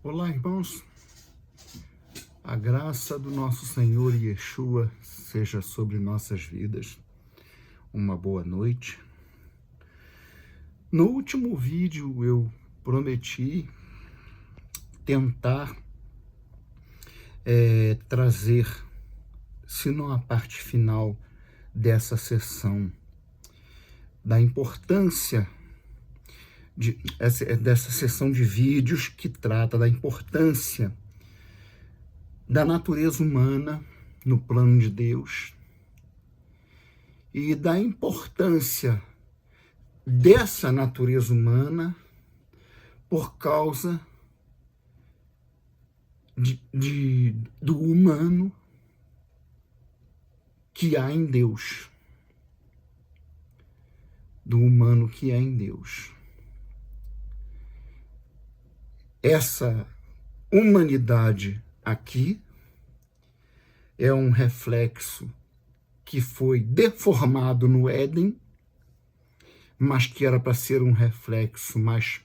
Olá, irmãos. A graça do nosso Senhor Yeshua seja sobre nossas vidas. Uma boa noite. No último vídeo eu prometi tentar trazer, se não a parte final dessa sessão, da importância dessa sessão de vídeos que trata da importância da natureza humana no plano de Deus e da importância dessa natureza humana por causa do humano que há em Deus. Do humano que há em Deus. Essa humanidade aqui é um reflexo que foi deformado no Éden, mas que era para ser um reflexo mais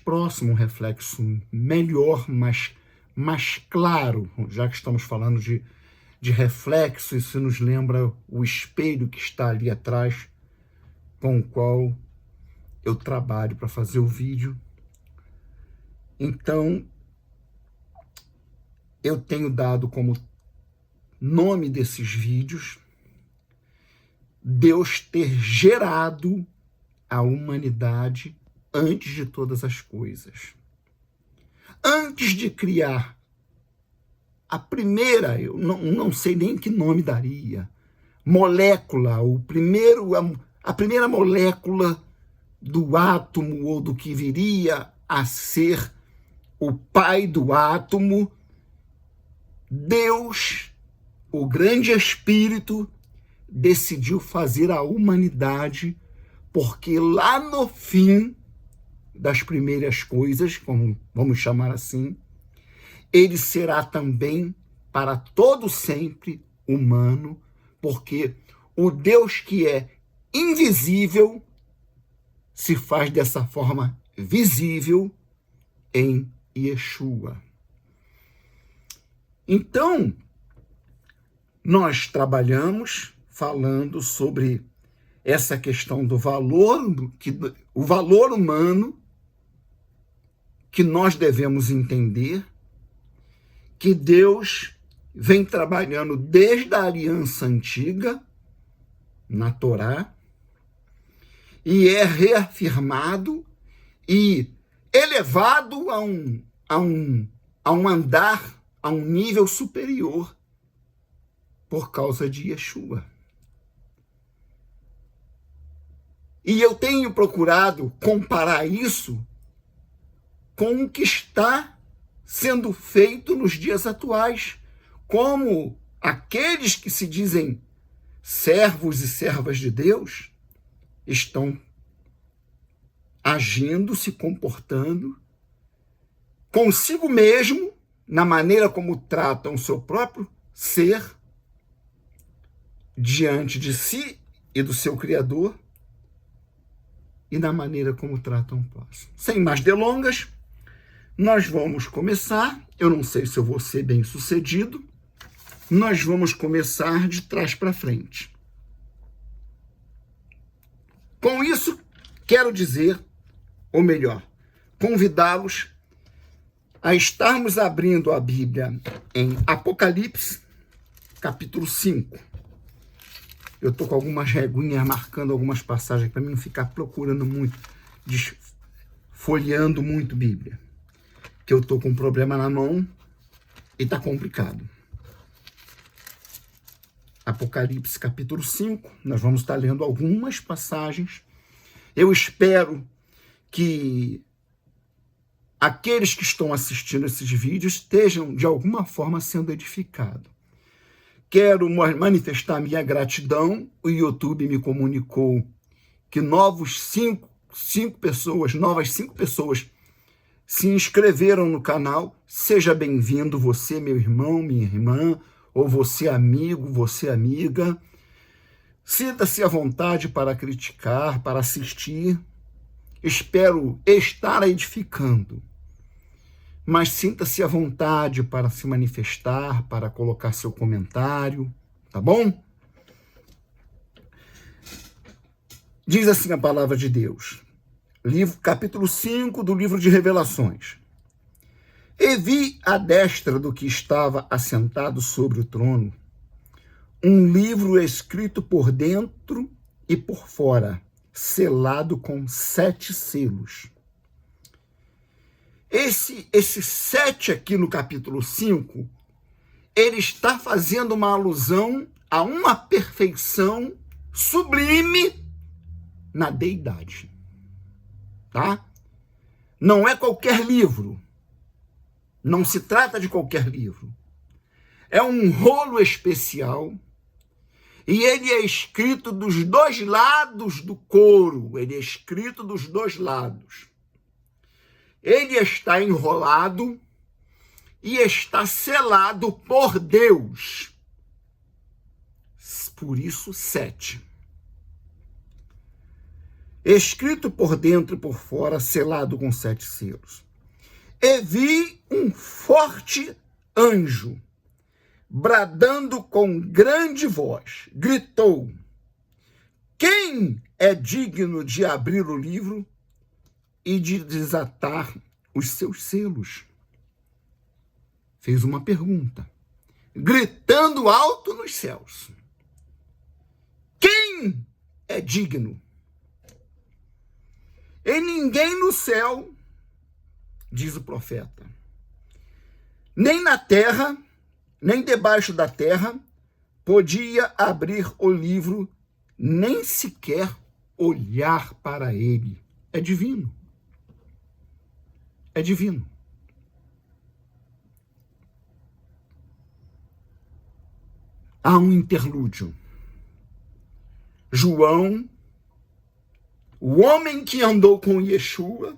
próximo, um reflexo melhor, mais claro. Já que estamos falando de reflexo, isso nos lembra o espelho que está ali atrás, com o qual eu trabalho para fazer o vídeo. Então, eu tenho dado como nome desses vídeos Deus ter gerado a humanidade antes de todas as coisas. Antes de criar a primeira, eu não sei nem que nome daria, molécula, a primeira molécula do átomo ou do que viria a ser o pai do átomo, Deus, o grande Espírito, decidiu fazer a humanidade, porque lá no fim das primeiras coisas, como vamos chamar assim, ele será também para todo sempre humano, porque o Deus que é invisível se faz dessa forma visível em Yeshua. Então, nós trabalhamos falando sobre essa questão do valor, o valor humano que nós devemos entender, que Deus vem trabalhando desde a aliança antiga, na Torá, e é reafirmado e elevado a um andar, a um nível superior, por causa de Yeshua. E eu tenho procurado comparar isso com o que está sendo feito nos dias atuais, como aqueles que se dizem servos e servas de Deus estão agindo, se comportando consigo mesmo, na maneira como tratam o seu próprio ser, diante de si e do seu Criador, e na maneira como tratam o próximo. Sem mais delongas, nós vamos começar. Eu não sei se eu vou ser bem sucedido. Nós vamos começar de trás para frente. Com isso, quero dizer, ou melhor, convidá-los a estarmos abrindo a Bíblia em Apocalipse, capítulo 5. Eu estou com algumas reguinhas marcando algumas passagens para mim não ficar procurando muito, folheando muito Bíblia. Que eu estou com um problema na mão e está complicado. Apocalipse capítulo 5, nós vamos estar lendo algumas passagens. Eu espero que aqueles que estão assistindo esses vídeos estejam, de alguma forma, sendo edificados. Quero manifestar minha gratidão. O YouTube me comunicou que novas cinco pessoas se inscreveram no canal. Seja bem-vindo, você, meu irmão, minha irmã, ou você, amigo, você, amiga. Sinta-se à vontade para criticar, para assistir. Espero estar edificando. mas sinta-se à vontade para se manifestar, para colocar seu comentário, tá bom? Diz assim a palavra de Deus, capítulo 5 do livro de Revelações. E vi à destra do que estava assentado sobre o trono um livro escrito por dentro e por fora, selado com 7 selos. Esse 7 aqui no capítulo 5, ele está fazendo uma alusão a uma perfeição sublime na deidade. Tá? Não é qualquer livro. Não se trata de qualquer livro. É um rolo especial e ele é escrito dos 2 lados do couro. Ele é escrito dos 2 lados. Ele está enrolado e está selado por Deus. Por isso, 7. Escrito por dentro e por fora, selado com 7 selos. E vi um forte anjo, bradando com grande voz, gritou: quem é digno de abrir o livro e de desatar os seus selos? Fez uma pergunta, gritando alto nos céus. Quem é digno? E ninguém no céu, diz o profeta, nem na terra, nem debaixo da terra, podia abrir o livro, nem sequer olhar para ele. É divino. É divino. Há um interlúdio. João, o homem que andou com Yeshua,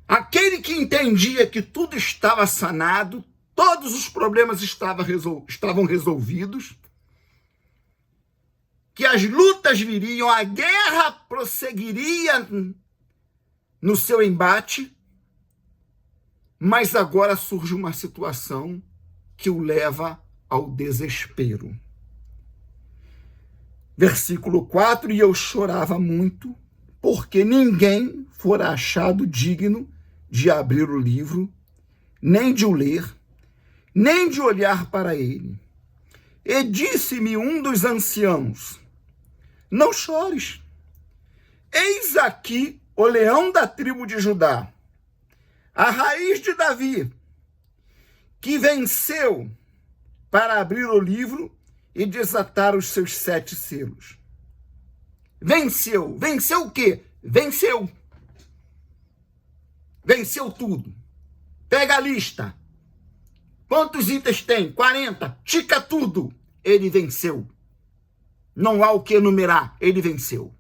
aquele que entendia que tudo estava sanado, todos os problemas estavam resolvidos, que as lutas viriam, a guerra prosseguiria no seu embate, mas agora surge uma situação que o leva ao desespero. Versículo 4, e eu chorava muito, porque ninguém fora achado digno de abrir o livro, nem de o ler, nem de olhar para ele. E disse-me um dos anciãos: não chores, eis aqui o leão da tribo de Judá, a raiz de Davi, que venceu para abrir o livro e desatar os seus 7 selos. Venceu. Venceu o quê? Venceu. Venceu tudo. Pega a lista. Quantos itens tem? 40. Tica tudo. Ele venceu. Não há o que enumerar. Ele venceu.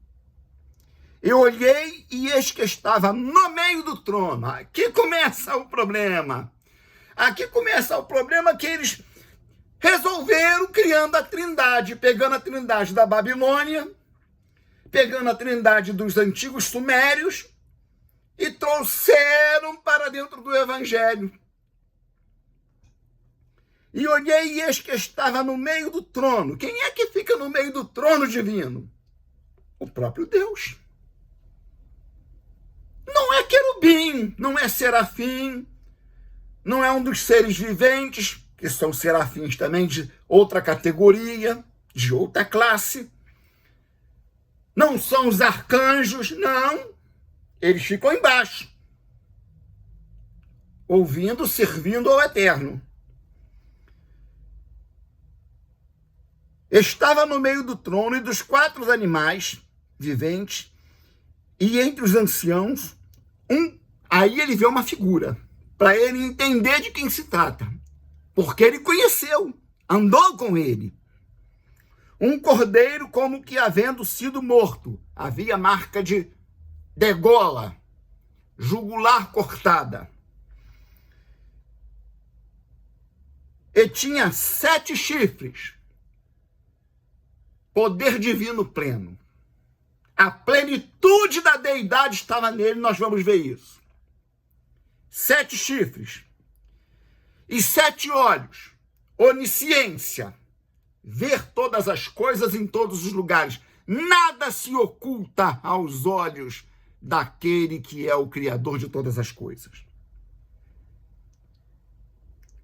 Eu olhei e eis que estava no meio do trono. Aqui começa o problema. Aqui começa o problema que eles resolveram criando a trindade, pegando a trindade da Babilônia, pegando a trindade dos antigos sumérios e trouxeram para dentro do evangelho. E olhei e eis que estava no meio do trono. Quem é que fica no meio do trono divino? O próprio Deus. Não é querubim, não é serafim, não é um dos seres viventes, que são serafins também de outra categoria, de outra classe. Não são os arcanjos, não. Eles ficam embaixo, ouvindo, servindo ao Eterno. Estava no meio do trono e dos 4 animais viventes, e entre os anciãos, aí ele vê uma figura, para ele entender de quem se trata. Porque ele conheceu, andou com ele. Um cordeiro como que havendo sido morto. Havia marca de degola, jugular cortada. E tinha 7 chifres. Poder divino pleno. A plenitude da deidade estava nele, nós vamos ver isso. 7 chifres e 7 olhos, onisciência, ver todas as coisas em todos os lugares. Nada se oculta aos olhos daquele que é o Criador de todas as coisas.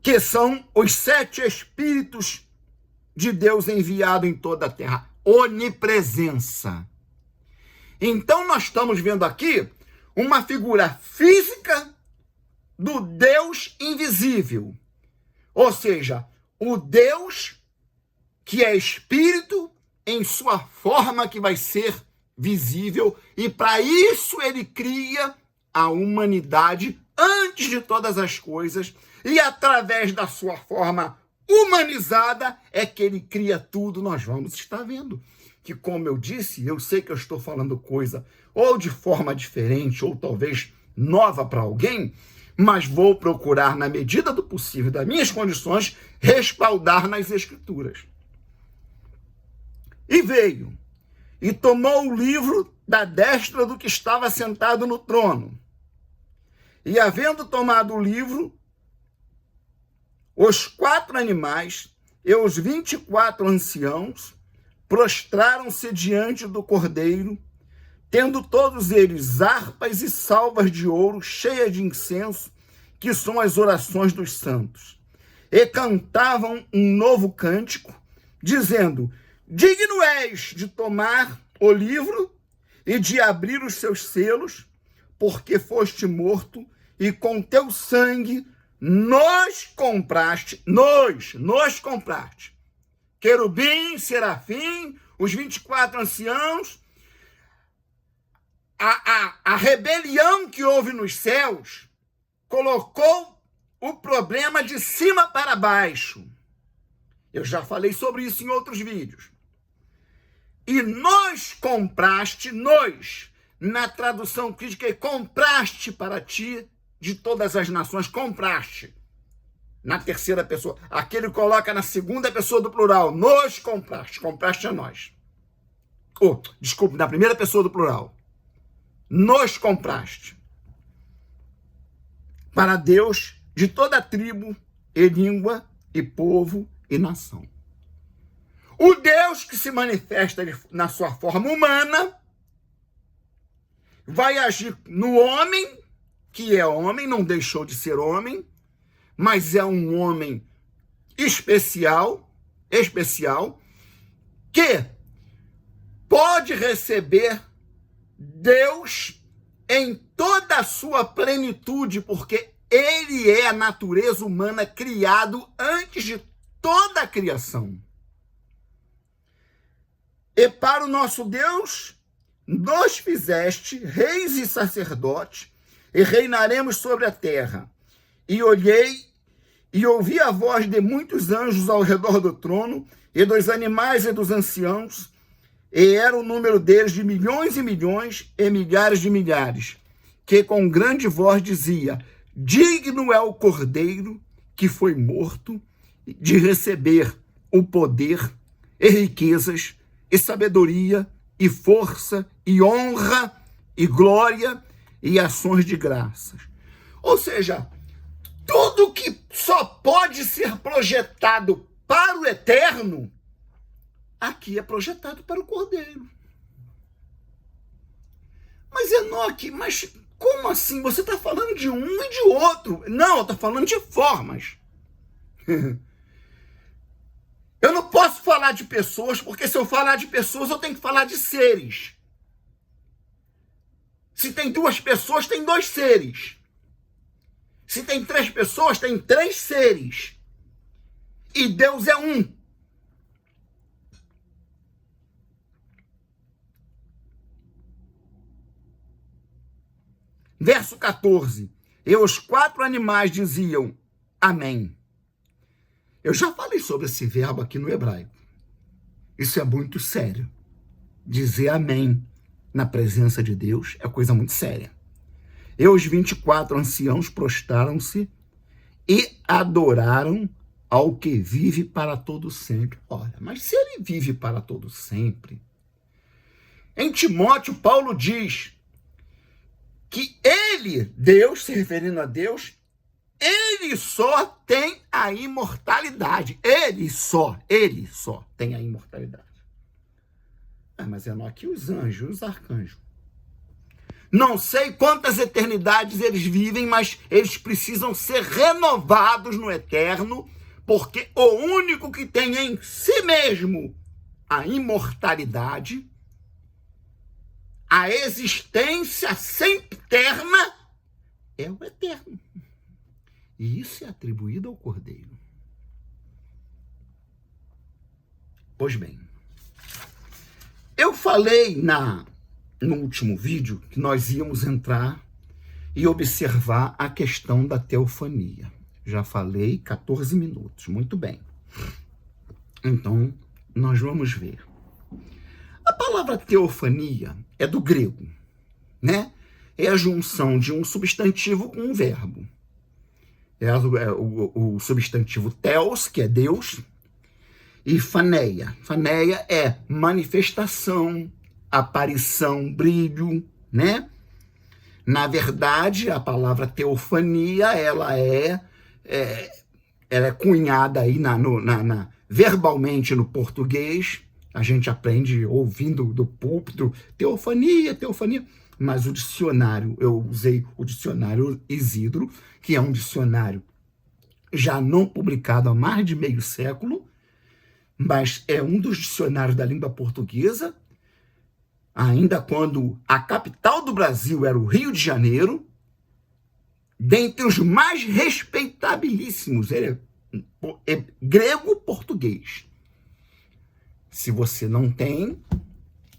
Que são os 7 Espíritos de Deus enviado em toda a terra. Onipresença. Então nós estamos vendo aqui uma figura física do Deus invisível. Ou seja, o Deus que é Espírito em sua forma que vai ser visível, e para isso ele cria a humanidade antes de todas as coisas, e através da sua forma humanizada é que ele cria tudo. Nós vamos estar vendo que, como eu disse, eu sei que eu estou falando coisa ou de forma diferente, ou talvez nova para alguém, mas vou procurar, na medida do possível, das minhas condições, respaldar nas Escrituras. E veio, e tomou o livro da destra do que estava sentado no trono. E, havendo tomado o livro, os 4 animais e os 24 anciãos prostraram-se diante do Cordeiro, tendo todos eles harpas e salvas de ouro cheias de incenso, que são as orações dos santos. E cantavam um novo cântico, dizendo: digno és de tomar o livro e de abrir os seus selos, porque foste morto e com teu sangue nos compraste, nos compraste. Querubim, serafim, os 24 anciãos, a rebelião que houve nos céus colocou o problema de cima para baixo. Eu já falei sobre isso em outros vídeos. E nos compraste, na tradução crítica, compraste para ti de todas as nações, compraste. Na terceira pessoa. Aquele coloca na segunda pessoa do plural, nos compraste, compraste a nós. Desculpe, na primeira pessoa do plural. Nos compraste. Para Deus, de toda tribo e língua e povo e nação. O Deus que se manifesta na sua forma humana vai agir no homem, que é homem, não deixou de ser homem, mas é um homem especial, que pode receber Deus em toda a sua plenitude, porque ele é a natureza humana criado antes de toda a criação. E para o nosso Deus, nos fizeste reis e sacerdotes, e reinaremos sobre a terra. E olhei e ouvi a voz de muitos anjos ao redor do trono, e dos animais e dos anciãos, e era o número deles de milhões e milhões e milhares de milhares, que com grande voz dizia: digno é o Cordeiro que foi morto de receber o poder e riquezas e sabedoria e força e honra e glória e ações de graças. Ou seja, tudo que só pode ser projetado para o eterno, aqui é projetado para o Cordeiro. Mas Enoque, como assim? Você está falando de um e de outro. Não, eu estou falando de formas. Eu não posso falar de pessoas, porque se eu falar de pessoas, eu tenho que falar de seres. Se tem 2 pessoas, tem 2 seres. Se tem 3 pessoas, tem 3 seres. E Deus é um. Verso 14. E os 4 animais diziam: amém. Eu já falei sobre esse verbo aqui no hebraico. Isso é muito sério. Dizer amém na presença de Deus é coisa muito séria. E os 24 anciãos prostraram-se e adoraram ao que vive para todo sempre. Olha, mas se ele vive para todo sempre, em Timóteo, Paulo diz que ele, Deus, se referindo a Deus, ele só tem a imortalidade. Ele só tem a imortalidade. Mas Enoque e os anjos, os arcanjos. Não sei quantas eternidades eles vivem, mas eles precisam ser renovados no eterno, porque o único que tem em si mesmo a imortalidade, a existência sempre eterna, é o eterno. E isso é atribuído ao Cordeiro. Pois bem, eu falei no último vídeo que nós íamos entrar e observar a questão da teofania. Já falei 14 minutos, muito bem. Então, nós vamos ver. A palavra teofania é do grego, né? É a junção de um substantivo com um verbo. É o substantivo theos, que é Deus, e phaneia. Phaneia é manifestação, aparição, brilho, né? Na verdade, a palavra teofania, ela é cunhada aí verbalmente no português. A gente aprende ouvindo do púlpito, teofania, mas o dicionário, eu usei o dicionário Isidro, que é um dicionário já não publicado há mais de meio século, mas é um dos dicionários da língua portuguesa, ainda quando a capital do Brasil era o Rio de Janeiro, dentre os mais respeitabilíssimos, é grego-português. Se você não tem,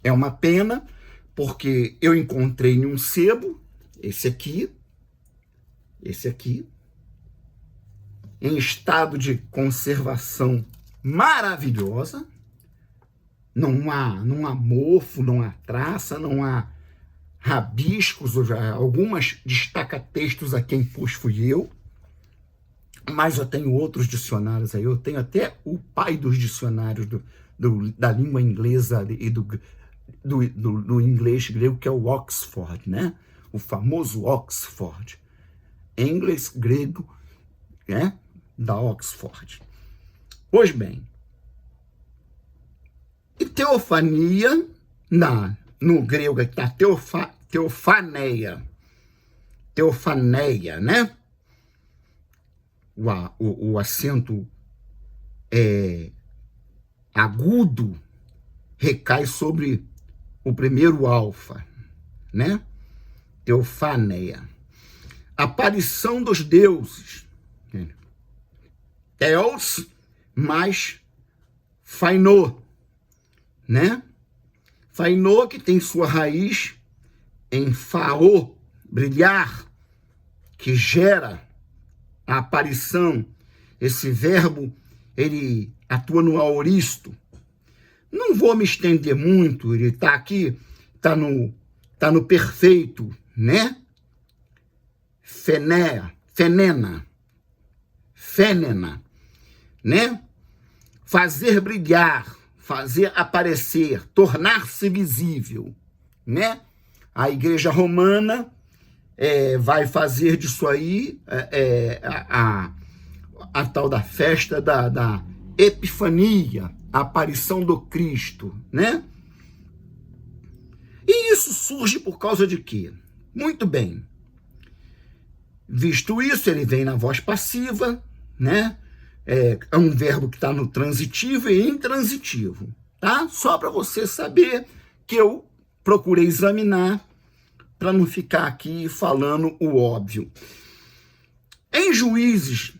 é uma pena, porque eu encontrei em um sebo, esse aqui, em estado de conservação maravilhosa, não há mofo, não há traça, não há rabiscos, algumas destaca-textos a quem pus fui eu, mas eu tenho outros dicionários aí, eu tenho até o pai dos dicionários da língua inglesa e do inglês grego, que é o Oxford, né? O famoso Oxford. Inglês grego, né? Da Oxford. Pois bem, e teofania, no grego está teofaneia, né? O acento agudo recai sobre o primeiro alfa, né? Teofaneia. Aparição dos deuses. Theos mais Fainô, né? Fainô, que tem sua raiz em faô, brilhar, que gera a aparição. Esse verbo, ele atua no aoristo. Não vou me estender muito, ele está aqui, está no perfeito, né? Fenena, né? Fazer brilhar, fazer aparecer, tornar-se visível, né? A Igreja Romana vai fazer disso aí a tal da festa da Epifania, a aparição do Cristo, né? E isso surge por causa de quê? Muito bem. Visto isso, ele vem na voz passiva, né? É um verbo que está no transitivo e intransitivo, tá? Só para você saber que eu procurei examinar para não ficar aqui falando o óbvio. Em Juízes,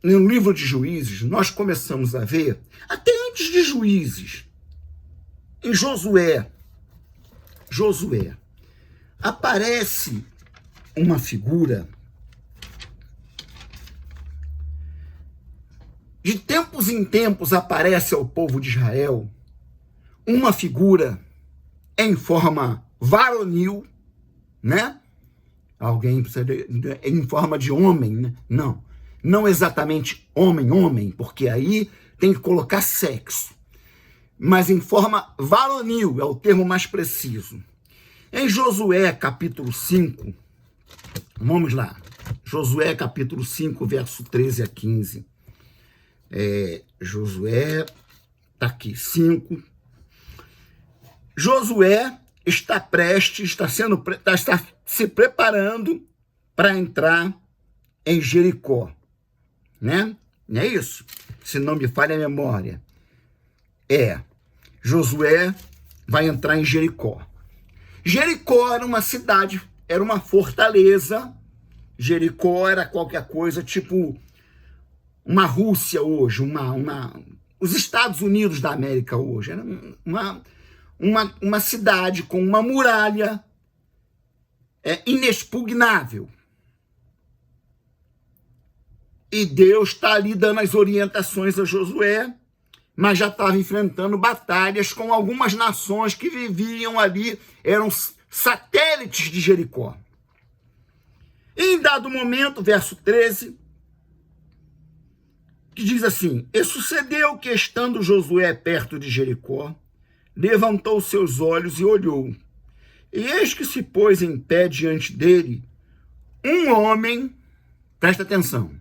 no livro de Juízes, nós começamos a ver, até antes de Juízes, em Josué, aparece uma figura. De tempos em tempos aparece ao povo de Israel uma figura em forma varonil, né? Alguém precisa em forma de homem, né? Não exatamente homem, porque aí tem que colocar sexo. Mas em forma varonil, é o termo mais preciso. Em Josué, capítulo 5, vamos lá. Josué, capítulo 5, verso 13 a 15. Josué, está aqui, 5. Josué está se preparando para entrar em Jericó, né? Não é isso? Se não me falha a memória. Josué vai entrar em Jericó. Jericó era uma cidade, era uma fortaleza. Jericó era qualquer coisa, tipo uma Rússia hoje, os Estados Unidos da América hoje. Era uma cidade com uma muralha inexpugnável. E Deus está ali dando as orientações a Josué, mas já estava enfrentando batalhas com algumas nações que viviam ali, eram satélites de Jericó. E em dado momento, verso 13, que diz assim: E sucedeu que, estando Josué perto de Jericó, levantou seus olhos e olhou. E eis que se pôs em pé diante dele um homem, presta atenção,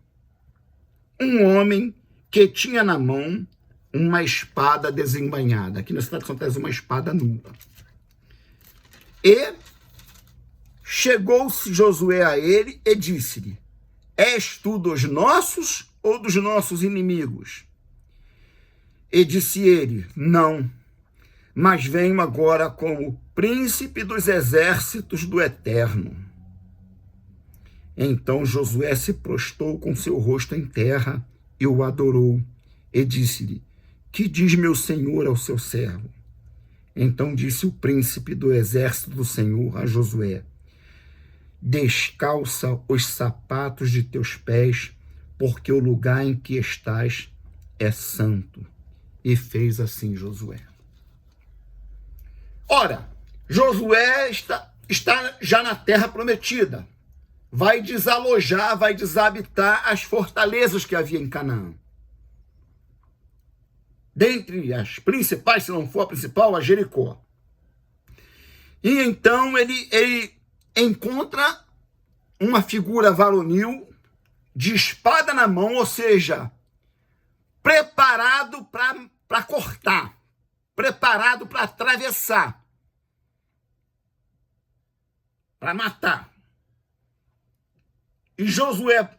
um homem que tinha na mão uma espada desembainhada. Aqui na tradução traz uma espada nua. E chegou-se Josué a ele e disse-lhe: És tu dos nossos ou dos nossos inimigos? E disse ele: Não, mas venho agora como príncipe dos exércitos do Eterno. Então Josué se prostrou com seu rosto em terra e o adorou, e disse-lhe: Que diz meu senhor ao seu servo? Então disse o príncipe do exército do Senhor a Josué: Descalça os sapatos de teus pés, porque o lugar em que estás é santo. E fez assim Josué. Ora, Josué está já na terra prometida. Vai desalojar, vai desabitar as fortalezas que havia em Canaã. Dentre as principais, se não for a principal, a Jericó. E então ele encontra uma figura varonil de espada na mão, ou seja, preparado para cortar, preparado para atravessar, para matar. E Josué,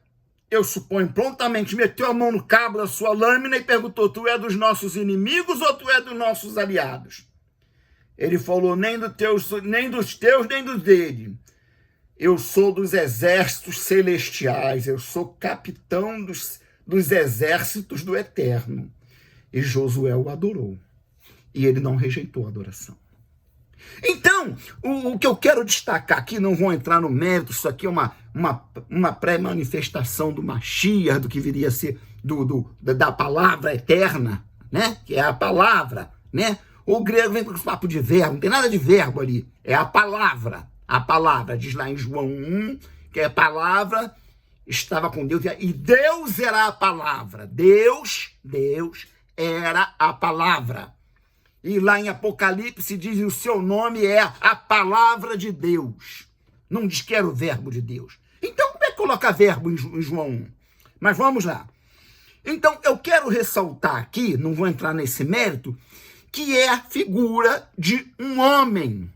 eu suponho, prontamente meteu a mão no cabo da sua lâmina e perguntou: Tu é dos nossos inimigos ou tu é dos nossos aliados? Ele falou: nem dos teus, nem dos dele. Eu sou dos exércitos celestiais, eu sou capitão dos exércitos do Eterno. E Josué o adorou. E ele não rejeitou a adoração. Então, o que eu quero destacar aqui, não vou entrar no mérito, isso aqui é uma pré-manifestação do Mashiach, do que viria a ser da palavra eterna, né? Que é a palavra, né? O grego vem com esse papo de verbo, não tem nada de verbo ali, é a palavra. A palavra, diz lá em João 1, que a palavra estava com Deus, e Deus era a palavra. Deus era a palavra. E lá em Apocalipse diz: o seu nome é a palavra de Deus. Não diz que era o verbo de Deus. Então, como é que coloca verbo em João 1? Mas vamos lá. Então, eu quero ressaltar aqui, não vou entrar nesse mérito, que é a figura de um homem.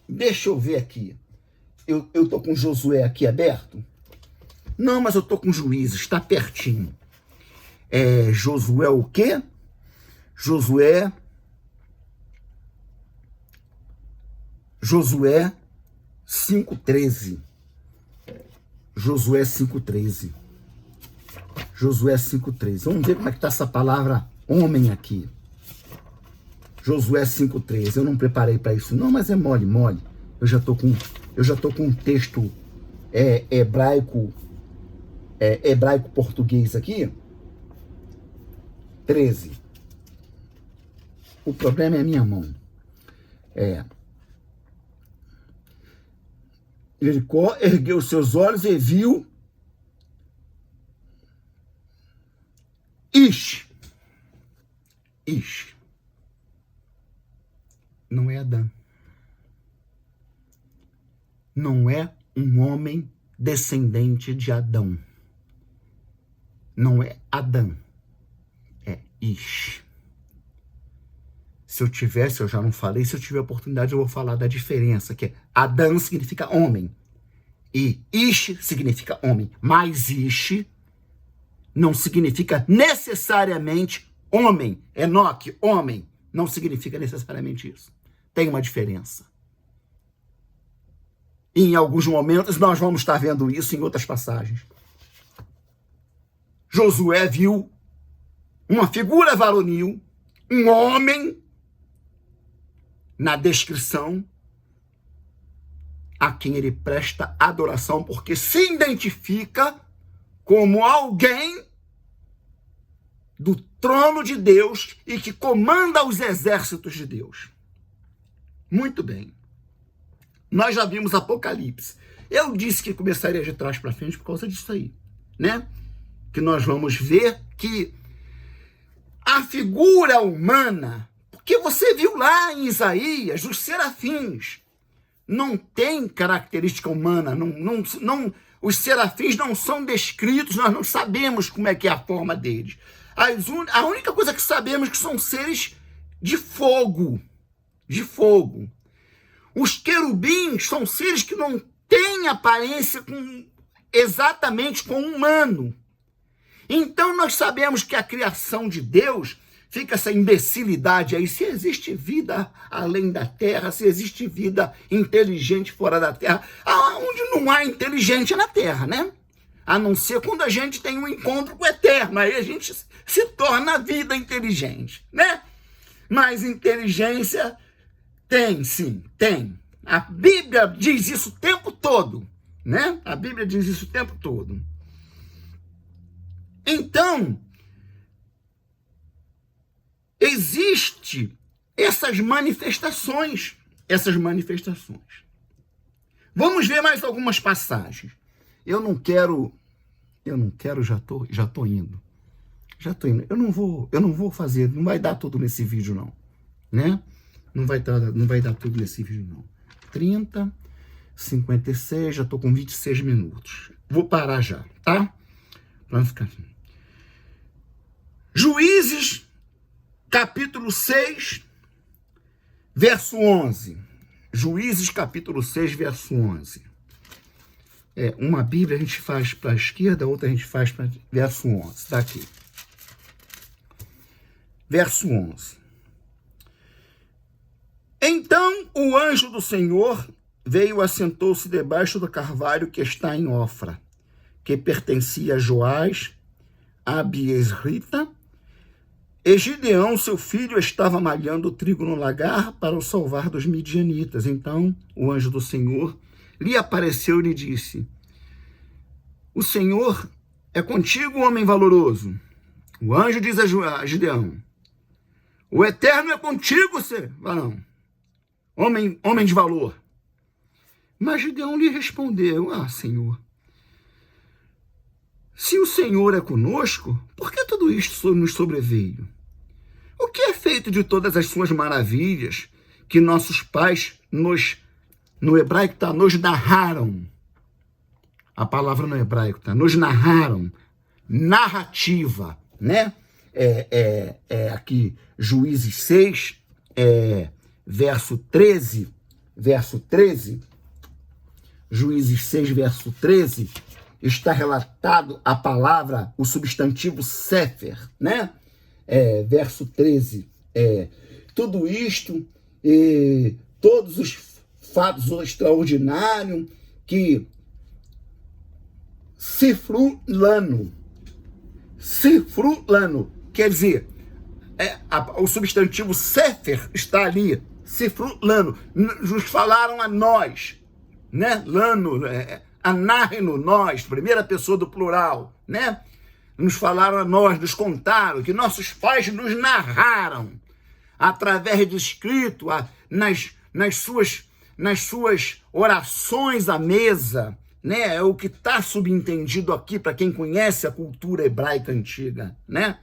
Deixa eu ver aqui. Eu estou com Josué aqui aberto? Não, mas eu estou com Juízes, está pertinho. Josué o quê? Josué 5:13. Josué 5:13. Josué 5:13. Vamos ver como é que está essa palavra homem aqui. Josué 5:13. Eu não preparei para isso não, mas é mole. Eu já tô com um texto hebraico português aqui. 13. O problema é a minha mão. Jericó ergueu seus olhos e viu Ish. Não é Adão. não é um homem descendente de Adão. Não é Adão, é Ish. Se eu já não falei, se eu tiver oportunidade eu vou falar da diferença, que é Adão significa homem e Ish significa homem, mas Ish não significa necessariamente homem. Enoque, homem, não significa necessariamente isso. Tem uma diferença. E em alguns momentos nós vamos estar vendo isso em outras passagens. Josué viu uma figura varonil, um homem, na descrição, a quem ele presta adoração, porque se identifica como alguém do trono de Deus e que comanda os exércitos de Deus. Muito bem. Nós já vimos Apocalipse. Eu disse que começaria de trás para frente por causa disso aí, né? Que nós vamos ver que a figura humana, porque você viu lá em Isaías, os serafins não têm característica humana, os serafins não são descritos, nós não sabemos como é que é a forma deles. A única coisa que sabemos é que são seres de fogo, Os querubins são seres que não têm aparência exatamente com um humano. Então nós sabemos que a criação de Deus fica essa imbecilidade aí, se existe vida além da terra, se existe vida inteligente fora da terra, onde não há inteligente na terra, né? A não ser quando a gente tem um encontro com o eterno, aí a gente se torna vida inteligente, né? Mas inteligência tem, sim, tem. A Bíblia diz isso o tempo todo, né? A Bíblia diz isso o tempo todo. Então, existe essas manifestações. Vamos ver mais algumas passagens. Eu não quero, já tô indo. Eu não vou fazer, não vai dar tudo nesse vídeo não, né? Não vai dar tudo nesse vídeo não. 30, 56, já tô com 26 minutos. Vou parar já, tá? Pra não ficar... Juízes, capítulo 6, verso 11. Juízes, capítulo 6, verso 11. Uma Bíblia a gente faz para a esquerda, outra a gente faz para verso 11. Tá aqui. Verso 11. Então o anjo do Senhor veio e assentou-se debaixo do carvalho que está em Ofra, que pertencia a Joás, a Abiesrita, e Gideão, seu filho, estava malhando o trigo no lagar para o salvar dos midianitas. Então o anjo do Senhor lhe apareceu e lhe disse: o Senhor é contigo, homem valoroso. O anjo diz a Gideão: o Eterno é contigo, varão, homem de valor. Mas Gideão lhe respondeu: Senhor, se o Senhor é conosco, por que tudo isto nos sobreveio? O que é feito de todas as suas maravilhas que nossos pais no hebraico nos narraram? A palavra no hebraico nos narraram, narrativa, né? Aqui, Juízes 6, verso 13, Juízes 6, verso 13, está relatado a palavra, o substantivo Sefer, né? Verso 13, tudo isto, todos os fatos extraordinários que Sifrulano, quer dizer, o substantivo Sefer está ali, Sifrulano, nos falaram a nós, né? Lano, anarno, nós, primeira pessoa do plural, né? Nos falaram a nós, nos contaram, que nossos pais nos narraram, através de escrito, nas suas orações à mesa, né? É o que está subentendido aqui para quem conhece a cultura hebraica antiga, né?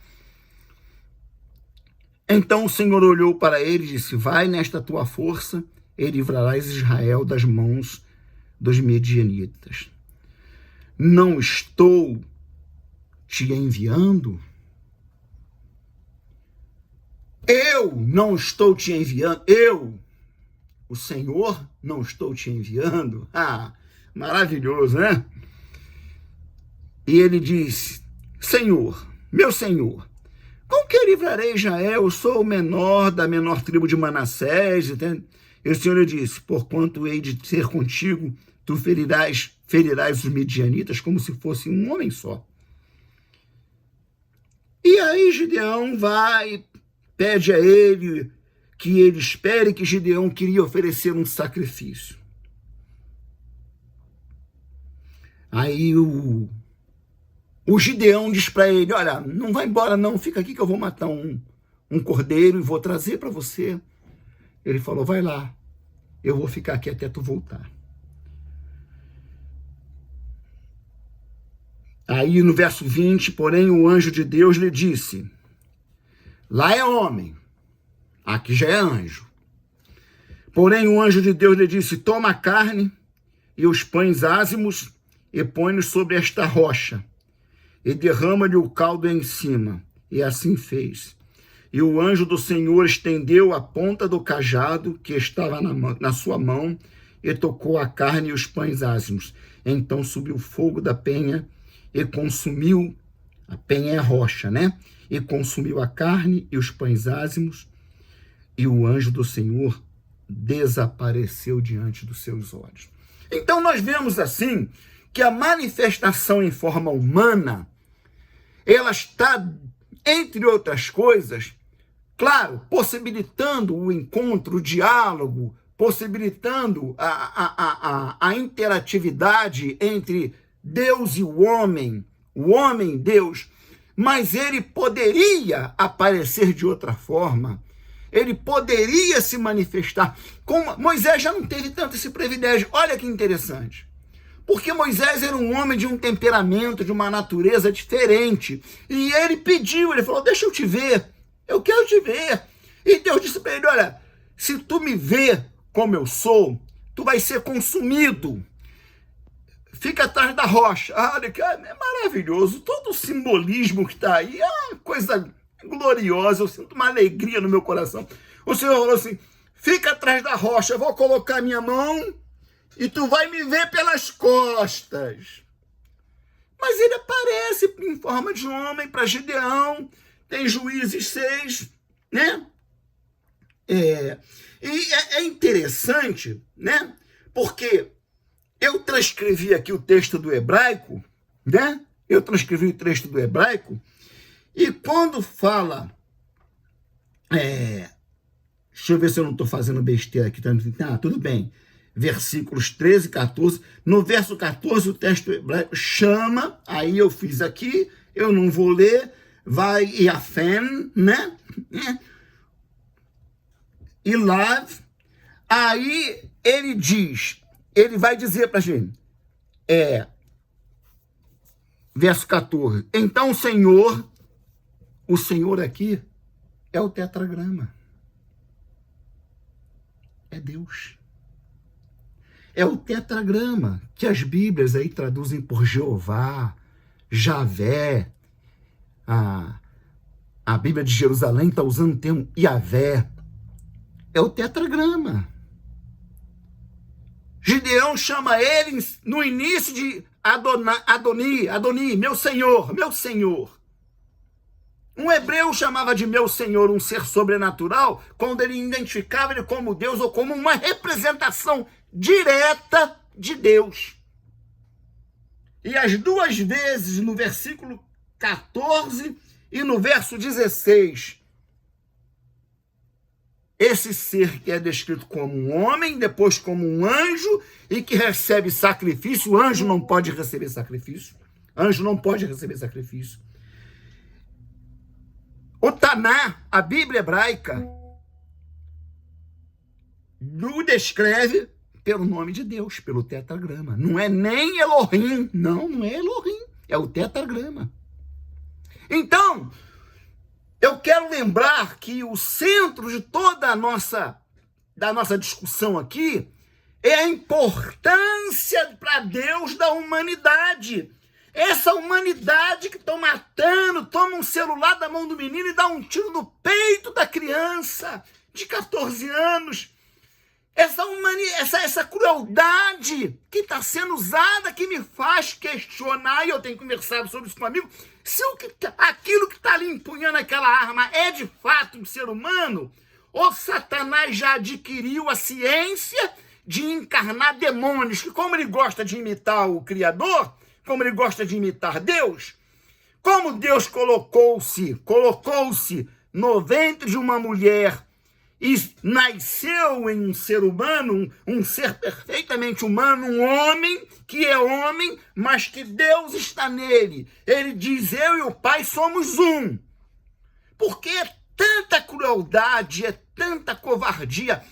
Então o Senhor olhou para ele e disse: vai nesta tua força e livrarás Israel das mãos dos midianitas. Não estou te enviando? Eu não estou te enviando? Eu, o Senhor, não estou te enviando? Ah, maravilhoso, né? E ele disse, Senhor, meu Senhor, com que livrarei Israel? Eu sou o menor da menor tribo de Manassés. Entende? E o Senhor lhe disse, porquanto hei de ser contigo, tu ferirás os midianitas como se fosse um homem só. E aí Gideão vai, pede a ele que ele espere, que Gideão queria oferecer um sacrifício. Aí o Gideão diz para ele, olha, não vai embora não, fica aqui que eu vou matar um cordeiro e vou trazer para você. Ele falou, vai lá, eu vou ficar aqui até tu voltar. Aí no verso 20, porém o anjo de Deus lhe disse, lá é homem, aqui já é anjo. Porém o anjo de Deus lhe disse, toma a carne e os pães ázimos e põe-nos sobre esta rocha e derrama-lhe o caldo em cima. E assim fez. E o anjo do Senhor estendeu a ponta do cajado que estava na sua mão e tocou a carne e os pães ázimos. Então subiu fogo da penha e consumiu, a penha é a rocha, né? E consumiu a carne e os pães ázimos, e o anjo do Senhor desapareceu diante dos seus olhos. Então nós vemos assim, que a manifestação em forma humana, ela está, entre outras coisas, claro, possibilitando o encontro, o diálogo, possibilitando a interatividade entre Deus e o homem Deus, mas ele poderia aparecer de outra forma, ele poderia se manifestar. Como Moisés já não teve tanto esse privilégio. Olha que interessante. Porque Moisés era um homem de um temperamento, de uma natureza diferente. E ele pediu, ele falou, deixa eu te ver, eu quero te ver. E Deus disse para ele, olha, se tu me vê como eu sou, tu vai ser consumido. Fica atrás da rocha. Olha, é maravilhoso. Todo o simbolismo que está aí é uma coisa gloriosa. Eu sinto uma alegria no meu coração. O Senhor falou assim, fica atrás da rocha, eu vou colocar minha mão e tu vai me ver pelas costas. Mas ele aparece em forma de homem para Gideão. Tem Juízes 6, né? E é interessante, né? Porque eu transcrevi aqui o texto do hebraico, né? Eu transcrevi o texto do hebraico, e quando fala, deixa eu ver se eu não estou fazendo besteira aqui, tudo bem, versículos 13 e 14, no verso 14 o texto hebraico chama, aí eu fiz aqui, eu não vou ler, vai Yafen, né? E Lav, aí ele diz, ele vai dizer para a gente, verso 14, então o Senhor aqui é o tetragrama, é Deus, é o tetragrama, que as Bíblias aí traduzem por Jeová, Javé, a Bíblia de Jerusalém está usando o termo Yavé, é o tetragrama. Gideão chama ele no início de Adoni, meu senhor, meu senhor. Um hebreu chamava de meu senhor um ser sobrenatural quando ele identificava ele como Deus ou como uma representação direta de Deus. E as duas vezes no versículo 14 e no verso 16, esse ser que é descrito como um homem, depois como um anjo, e que recebe sacrifício. O anjo não pode receber sacrifício. Anjo não pode receber sacrifício. O Taná, a Bíblia hebraica, o descreve pelo nome de Deus, pelo tetragrama. Não é nem Elohim. Não é Elohim. É o tetragrama. Então, eu quero lembrar que o centro de toda da nossa discussão aqui é a importância para Deus da humanidade. Essa humanidade que estão matando, toma um celular da mão do menino e dá um tiro no peito da criança de 14 anos. Essa crueldade que está sendo usada, que me faz questionar, e eu tenho conversado sobre isso com um amigo, se aquilo que está ali empunhando aquela arma é de fato um ser humano, ou Satanás já adquiriu a ciência de encarnar demônios, que como ele gosta de imitar o Criador, como ele gosta de imitar Deus, como Deus colocou-se no ventre de uma mulher e nasceu em um ser humano, um ser perfeitamente humano, um homem que é homem, mas que Deus está nele. Ele diz, eu e o Pai somos um. Porque é tanta crueldade, é tanta covardia,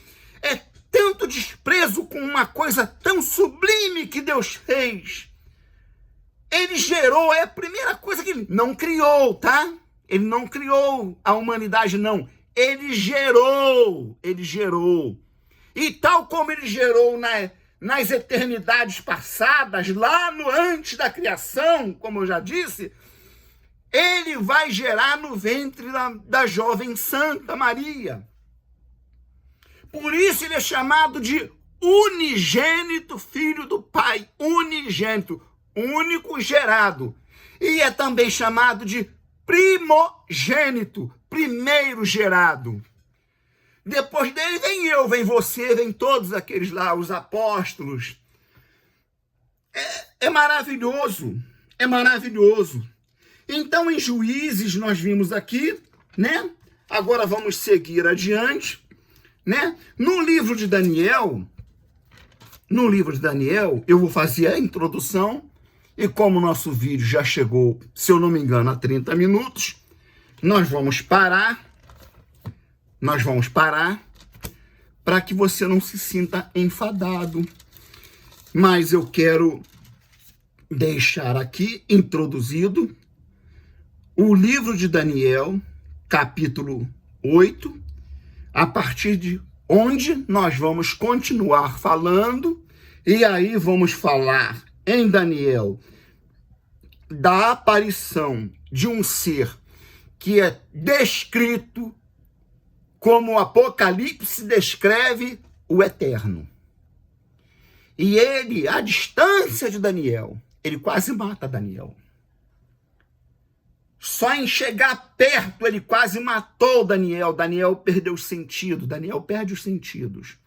é tanto desprezo com uma coisa tão sublime que Deus fez. Ele gerou, é a primeira coisa que ele não criou, tá? Ele não criou a humanidade, não. Ele gerou. E tal como ele gerou nas eternidades passadas, lá no antes da criação, como eu já disse, ele vai gerar no ventre da jovem Santa Maria. Por isso ele é chamado de unigênito filho do Pai, unigênito, único gerado. E é também chamado de primogênito, primeiro gerado. Depois dele vem eu, vem você, vem todos aqueles lá, os apóstolos. É maravilhoso, é maravilhoso. Então, em Juízes, nós vimos aqui, né? Agora vamos seguir adiante, né? No livro de Daniel, eu vou fazer a introdução, e como o nosso vídeo já chegou, se eu não me engano, a 30 minutos, nós vamos parar para que você não se sinta enfadado. Mas eu quero deixar aqui introduzido o livro de Daniel, capítulo 8, a partir de onde nós vamos continuar falando, e aí vamos falar em Daniel da aparição de um ser que é descrito como o Apocalipse descreve o Eterno. E ele, à distância de Daniel, ele quase mata Daniel. Só em chegar perto, ele quase matou Daniel. Daniel perdeu os sentidos. Daniel perde os sentidos.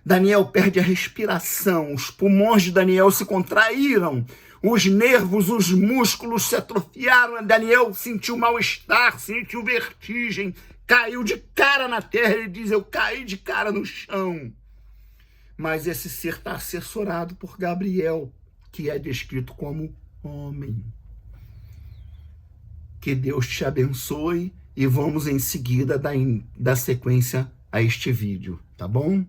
Daniel perde a respiração. Os pulmões de Daniel se contraíram. Os nervos, os músculos se atrofiaram. Daniel sentiu mal-estar, sentiu vertigem. Caiu de cara na terra. Ele diz, eu caí de cara no chão. Mas esse ser está assessorado por Gabriel, que é descrito como homem. Que Deus te abençoe e vamos em seguida dar sequência a este vídeo, tá bom?